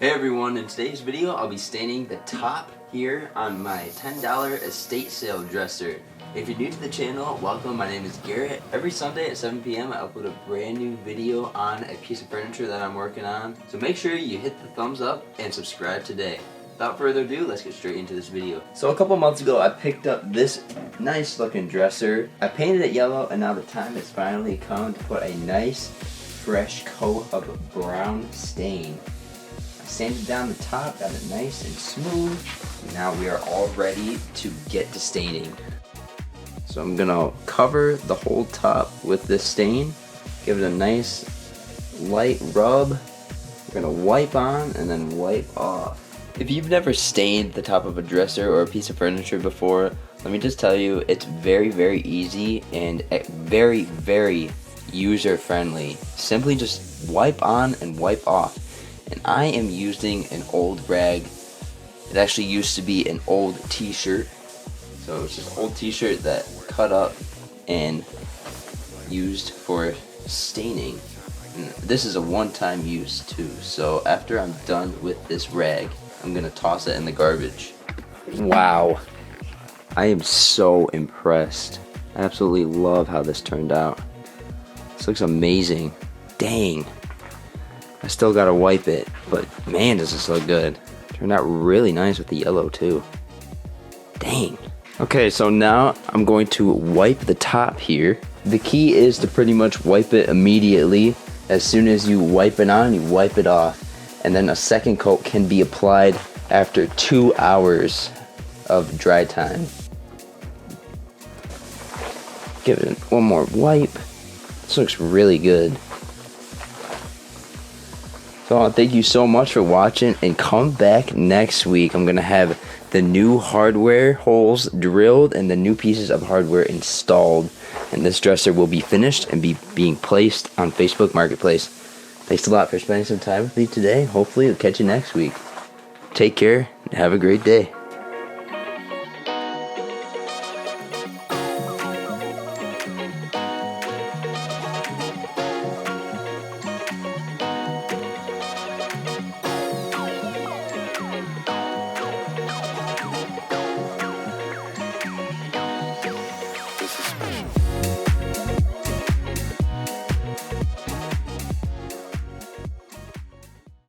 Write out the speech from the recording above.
Hey everyone, in today's video I'll be staining the top here on my $10 estate sale dresser. If you're new to the channel, welcome. My name is Garrett. Every Sunday at 7 p.m. I upload a brand new video on a piece of furniture that I'm working on. So make sure you hit the thumbs up and subscribe today. Without further ado, let's get straight into this video. So a couple months ago I picked up this nice looking dresser. I painted it yellow and now the time has finally come to put a nice fresh coat of brown stain. Sanded down the top, got it nice and smooth. Now we are all ready to get to staining. So I'm gonna cover the whole top with this stain, give it a nice light rub. We're gonna wipe on and then wipe off. If you've never stained the top of a dresser or a piece of furniture before, let me just tell you, it's very easy and very user friendly. Simply just wipe on and wipe off. And I am using an old rag. It actually used to be an old t-shirt. So it's just an old t-shirt that cut up and used for staining. And this is a one-time use too. So after I'm done with this rag, I'm gonna toss it in the garbage. Wow. I am so impressed. I absolutely love how this turned out. This looks amazing. Dang. I still gotta wipe it, but man, does this look good. Turned out really nice with the yellow too. Dang. Okay, so now I'm going to wipe the top here. The key is to pretty much wipe it immediately. As soon as you wipe it on, you wipe it off. And then a second coat can be applied after 2 hours of dry time. Give it one more wipe. This looks really good. So thank you so much for watching, and come back next week. I'm gonna have the new hardware holes drilled and the new pieces of hardware installed, and this dresser will be finished and being placed on Facebook Marketplace. Thanks a lot for spending some time with me today. Hopefully I'll catch you next week. Take care and have a great day.